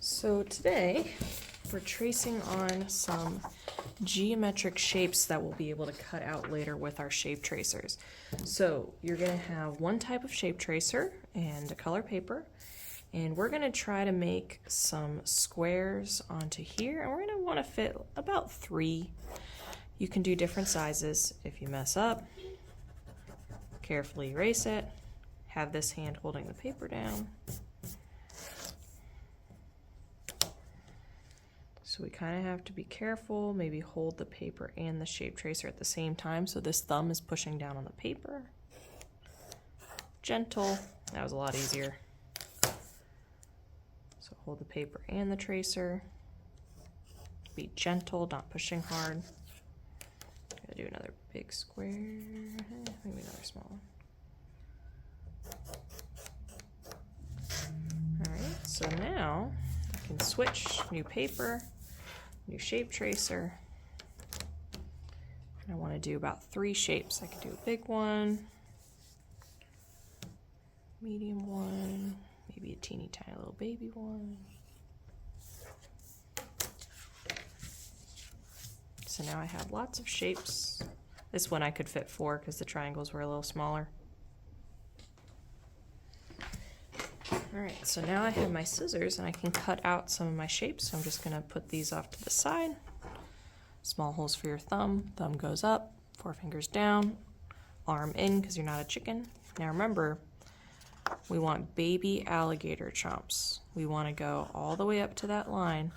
So today we're tracing on some geometric shapes that we'll be able to cut out later with our shape tracers. So you're going to have one type of shape tracer and a color paper, and we're going to try to make some squares onto here, and we're going to want to fit about 3. You can do different sizes. If you mess up, carefully erase it. Have this hand holding the paper down. So we kind of have to be careful, maybe hold the paper and the shape tracer at the same time so this thumb is pushing down on the paper. Gentle, that was a lot easier. So hold the paper and the tracer. Be gentle, not pushing hard. Gotta do another big square, maybe another small one. All right, so now I can switch, new paper, new shape tracer. I want to do about 3 shapes. I could do a big one, medium one, maybe a teeny tiny little baby one. So now I have lots of shapes. This one I could fit 4 because the triangles were a little smaller. All right, so now I have my scissors and I can cut out some of my shapes. So I'm just gonna put these off to the side. Small holes for your thumb goes up, 4 fingers down, arm in because you're not a chicken. Now remember, we want baby alligator chomps. We wanna go all the way up to that line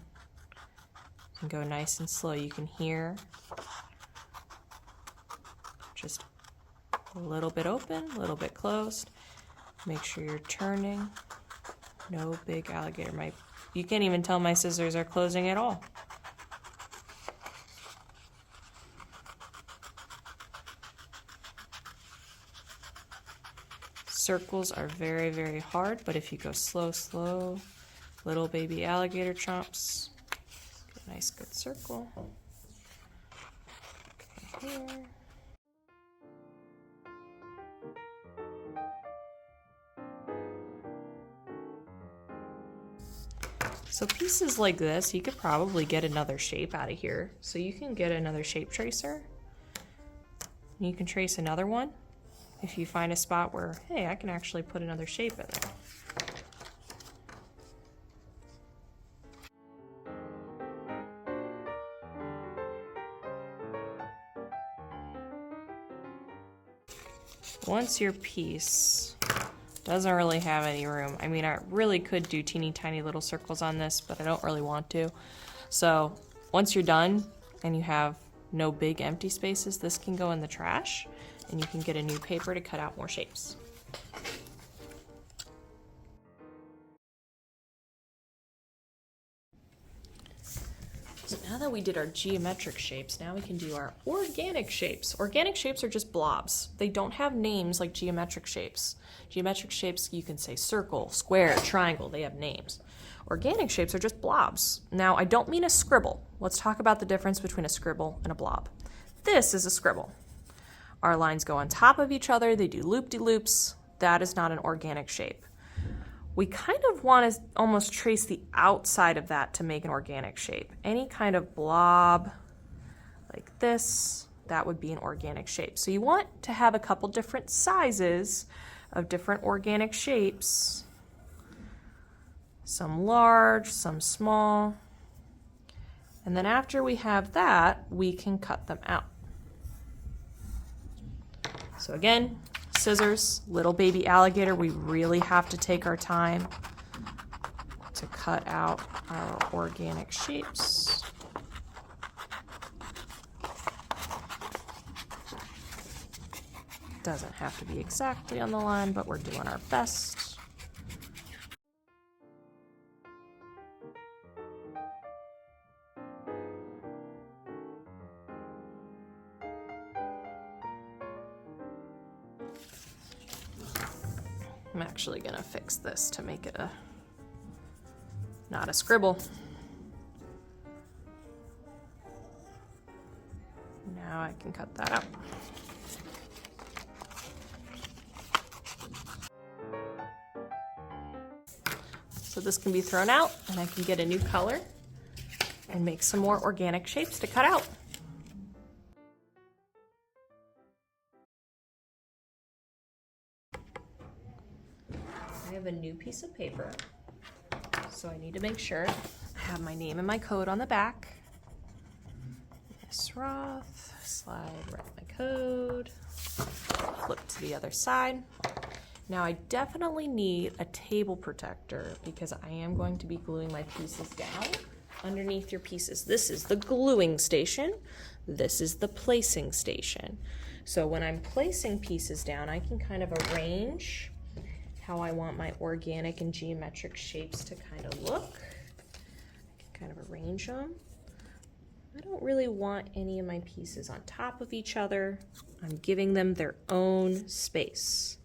and go nice and slow. You can hear just a little bit open, a little bit closed. Make sure you're turning. No big alligator. You can't even tell my scissors are closing at all. Circles are very, very hard, but if you go slow, slow, little baby alligator chomps, get a nice good circle. Okay, here. So pieces like this, you could probably get another shape out of here. So you can get another shape tracer. And you can trace another one if you find a spot where, hey, I can actually put another shape in there. Once your piece doesn't really have any room. I mean, I really could do teeny tiny little circles on this, but I don't really want to. So once you're done and you have no big empty spaces, this can go in the trash and you can get a new paper to cut out more shapes. So now that we did our geometric shapes, now we can do our organic shapes. Organic shapes are just blobs. They don't have names like geometric shapes. Geometric shapes, you can say circle, square, triangle, they have names. Organic shapes are just blobs. Now, I don't mean a scribble. Let's talk about the difference between a scribble and a blob. This is a scribble. Our lines go on top of each other, they do loop-de-loops. That is not an organic shape. We kind of want to almost trace the outside of that to make an organic shape. Any kind of blob like this, that would be an organic shape. So you want to have a couple different sizes of different organic shapes. Some large, some small. And then after we have that, we can cut them out. So again, scissors, little baby alligator, we really have to take our time to cut out our organic shapes. Doesn't have to be exactly on the line, but we're doing our best. I'm actually gonna fix this to make it not a scribble. Now I can cut that out. So this can be thrown out and I can get a new color and make some more organic shapes to cut out. I have a new piece of paper, so I need to make sure I have my name and my code on the back. Miss Roth, slide right my code, flip to the other side. Now I definitely need a table protector because I am going to be gluing my pieces down underneath your pieces. This is the gluing station. This is the placing station. So when I'm placing pieces down, I can kind of arrange how I want my organic and geometric shapes to kind of look. I can kind of arrange them. I don't really want any of my pieces on top of each other. I'm giving them their own space.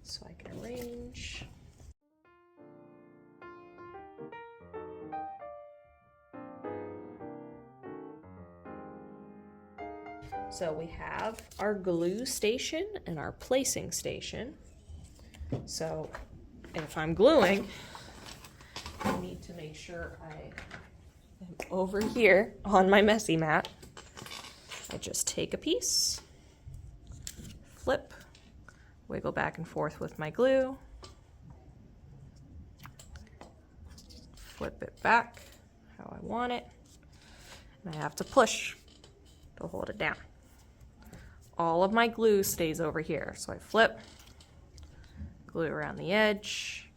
So I can arrange. So we have our glue station and our placing station. So if I'm gluing, I need to make sure I am over here on my messy mat. I just take a piece, flip, wiggle back and forth with my glue, flip it back how I want it, and I have to push to hold it down. All of my glue stays over here, so I flip, glue around the edge,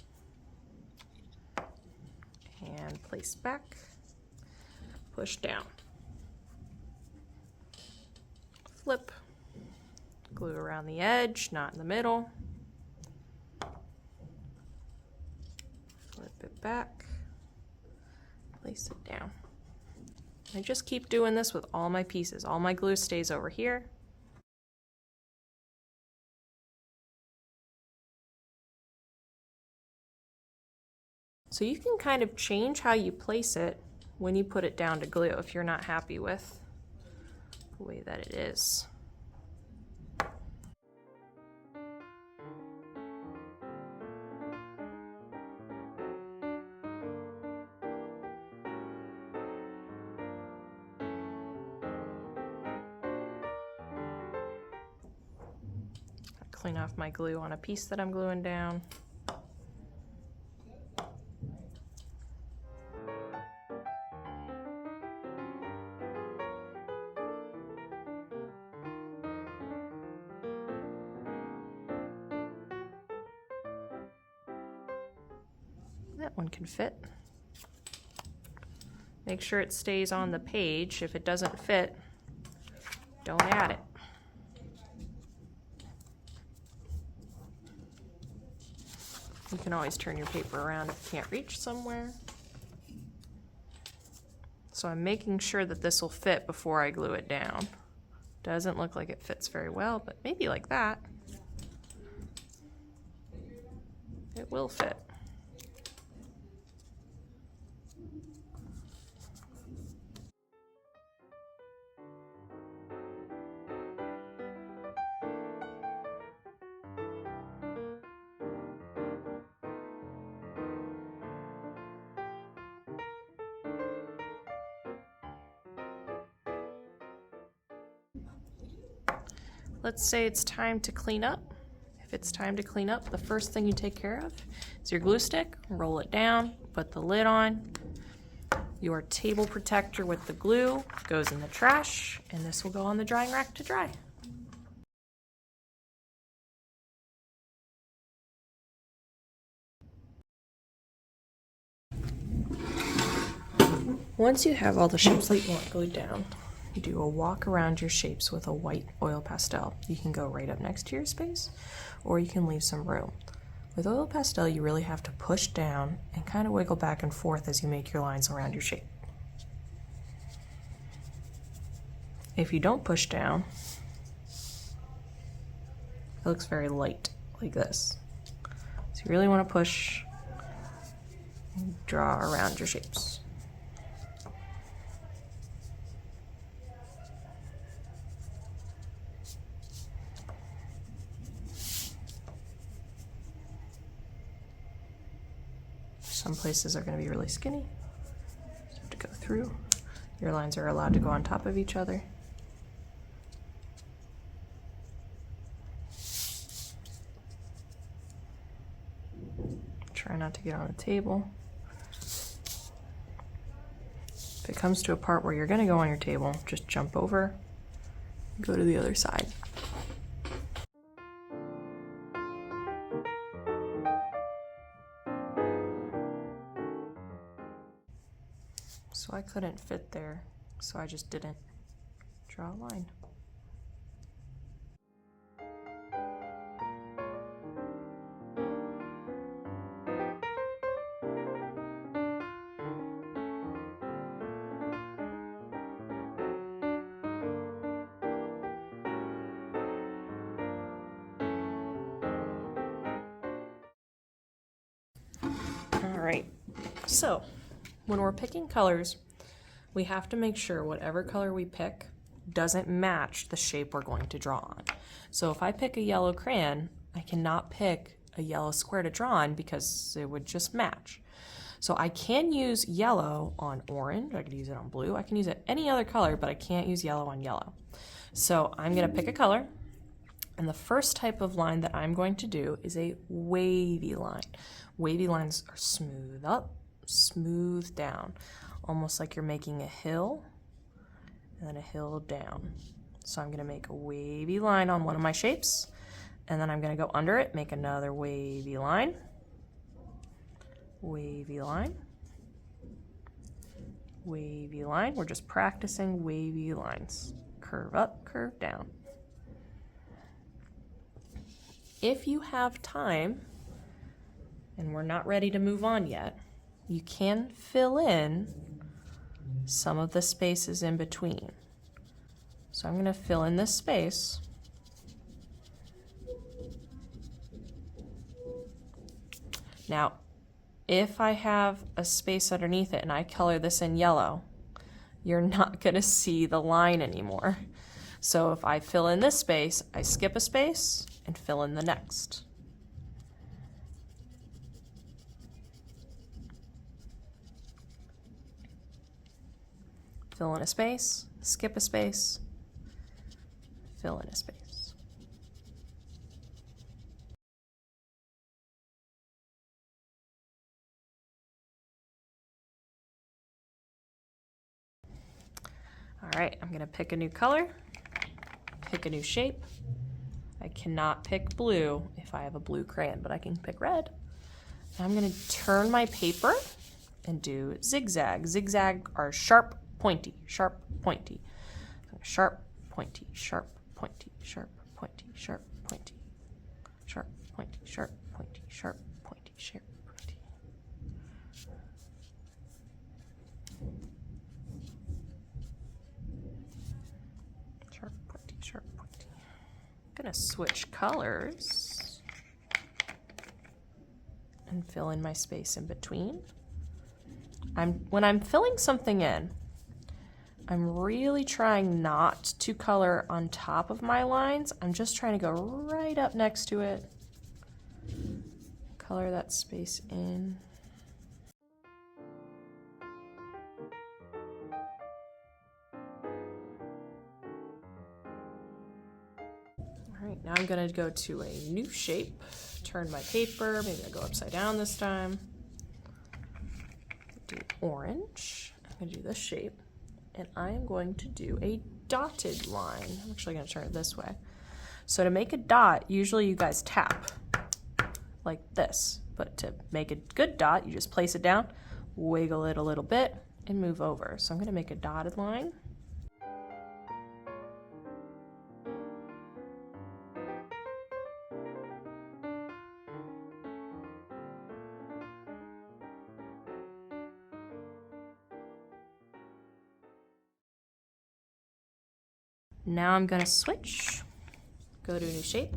and place back, push down, flip, glue around the edge, not in the middle, flip it back, place it down. I just keep doing this with all my pieces. All my glue stays over here. So you can kind of change how you place it when you put it down to glue if you're not happy with the way that it is. Clean off my glue on a piece that I'm gluing down. That one can fit. Make sure it stays on the page. If it doesn't fit, don't add it. You can always turn your paper around if you can't reach somewhere. So I'm making sure that this will fit before I glue it down. Doesn't look like it fits very well, but maybe like that. It will fit. Let's say it's time to clean up. If it's time to clean up, the first thing you take care of is your glue stick, roll it down, put the lid on. Your table protector with the glue goes in the trash, and this will go on the drying rack to dry. Once you have all the shapes that you want glued down, you do a walk around your shapes with a white oil pastel. You can go right up next to your space, or you can leave some room. With oil pastel, you really have to push down and kind of wiggle back and forth as you make your lines around your shape. If you don't push down, it looks very light, like this. So you really want to push and draw around your shapes. Some places are going to be really skinny. Just have to go through. Your lines are allowed to go on top of each other. Try not to get on the table. If it comes to a part where you're going to go on your table, just jump over, go to the other side. So I couldn't fit there, so I just didn't draw a line. All right, so when we're picking colors, we have to make sure whatever color we pick doesn't match the shape we're going to draw on. So if I pick a yellow crayon, I cannot pick a yellow square to draw on because it would just match. So I can use yellow on orange, I could use it on blue, I can use it any other color, but I can't use yellow on yellow. So I'm gonna pick a color, and the first type of line that I'm going to do is a wavy line. Wavy lines are smooth up, smooth down, almost like you're making a hill and then a hill down. So I'm gonna make a wavy line on one of my shapes, and then I'm gonna go under it, make another wavy line, wavy line, wavy line. We're just practicing wavy lines. Curve up, curve down. If you have time, and we're not ready to move on yet, you can fill in some of the spaces in between. So I'm going to fill in this space. Now, if I have a space underneath it and I color this in yellow, you're not going to see the line anymore. So if I fill in this space, I skip a space and fill in the next. Fill in a space, skip a space, fill in a space. All right, I'm gonna pick a new color, pick a new shape. I cannot pick blue if I have a blue crayon, but I can pick red. And I'm gonna turn my paper and do zigzag. Zigzag are sharp, pointy, sharp, pointy. Sharp, pointy, sharp, pointy, sharp, pointy, sharp, pointy, sharp, pointy, sharp, pointy, sharp, pointy, sharp, pointy. Sharp, pointy, sharp, pointy. I'm gonna switch colors and fill in my space in between. When I'm filling something in, I'm really trying not to color on top of my lines. I'm just trying to go right up next to it. Color that space in. All right, now I'm gonna go to a new shape. Turn my paper, maybe I'll go upside down this time. Do orange. I'm gonna do this shape. And I am going to do a dotted line. I'm actually going to turn it this way. So to make a dot, usually you guys tap like this. But to make a good dot, you just place it down, wiggle it a little bit, and move over. So I'm going to make a dotted line. Now I'm going to switch, go to a new shape,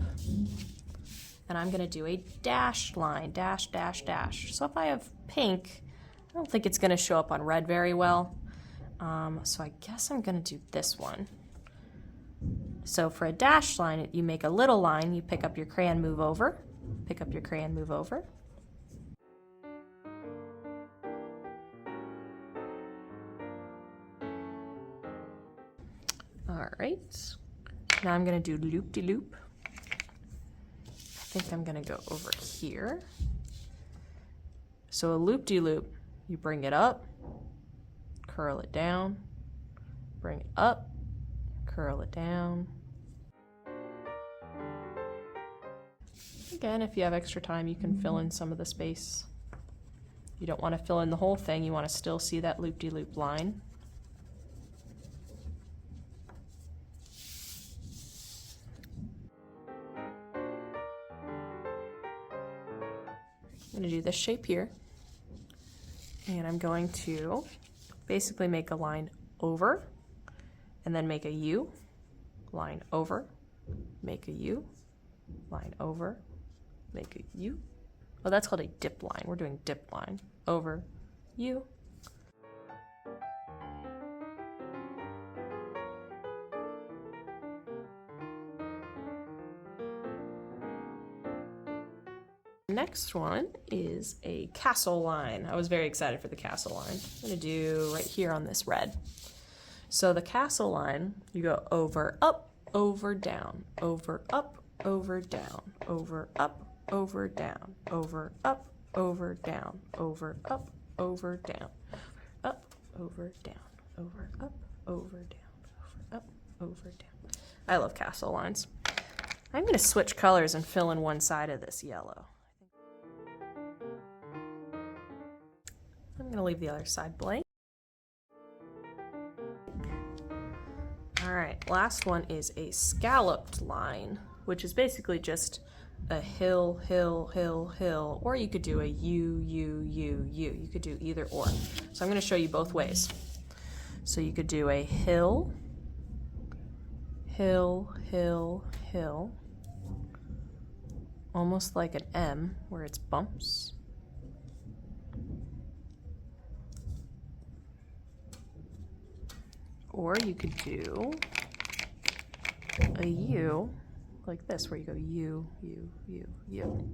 and I'm going to do a dashed line, dash, dash, dash. So if I have pink, I don't think it's going to show up on red very well. So I guess I'm going to do this one. So for a dashed line, you make a little line, you pick up your crayon, move over, pick up your crayon, move over. All right, now I'm gonna do loop-de-loop. I think I'm gonna go over here. So a loop-de-loop, you bring it up, curl it down, bring it up, curl it down. Again, if you have extra time, you can fill in some of the space. You don't want to fill in the whole thing, you want to still see that loop-de-loop line. I'm going to do this shape here, and I'm going to basically make a line over, and then make a U, line over, make a U, line over, make a U. Oh, that's called a dip line. We're doing dip line. Over, U. Next one is a castle line. I was very excited for the castle line. I'm gonna do right here on this red. So the castle line, you go over, up, over, down, over, up, over, down, over, up, over, down, over, up, over, down, over, up, over, down, up, over, down, over, up, over, down, over, up, over, down. I love castle lines. I'm going to switch colors and fill in one side of this yellow. I'm going to leave the other side blank. All right, last one is a scalloped line, which is basically just a hill, hill, hill, hill, or you could do a U, U, U, U. You could do either or. So I'm going to show you both ways. So you could do a hill, hill, hill, hill, almost like an M where it's bumps. Or you could do a U like this, where you go U, U, U, U.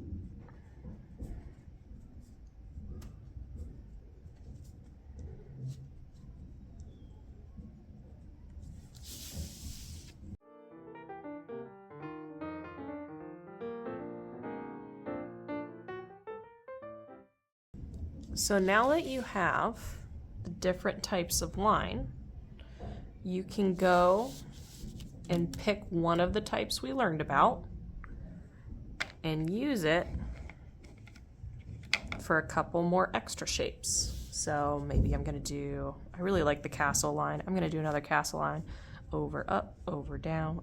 So now that you have the different types of line, you can go and pick one of the types we learned about and use it for a couple more extra shapes. So maybe I'm gonna do, I really like the castle line. I'm gonna do another castle line. Over, up, over, down.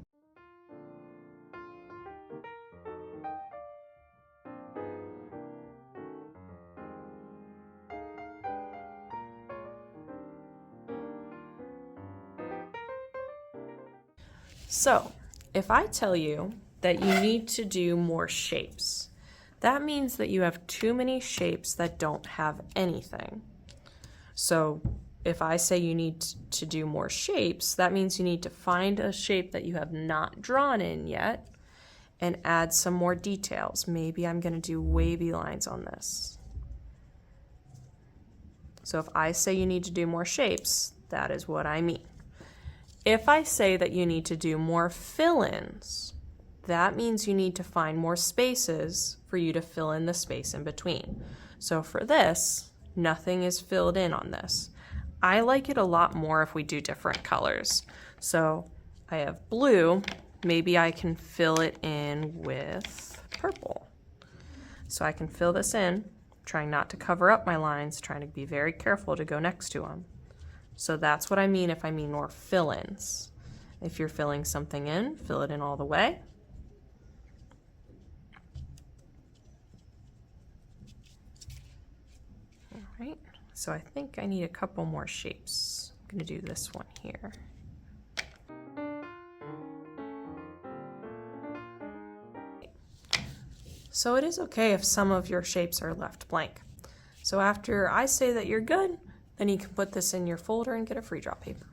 So, if I tell you that you need to do more shapes, that means that you have too many shapes that don't have anything. So, if I say you need to do more shapes, that means you need to find a shape that you have not drawn in yet and add some more details. Maybe I'm going to do wavy lines on this. So, if I say you need to do more shapes, that is what I mean. If I say that you need to do more fill-ins, that means you need to find more spaces for you to fill in the space in between. So for this, nothing is filled in on this. I like it a lot more if we do different colors. So I have blue, maybe I can fill it in with purple. So I can fill this in, trying not to cover up my lines, trying to be very careful to go next to them. So that's what I mean if I mean more fill-ins. If you're filling something in, fill it in all the way. All right, so I think I need a couple more shapes. I'm gonna do this one here. So it is okay if some of your shapes are left blank. So after I say that you're good, then you can put this in your folder and get a free draw paper.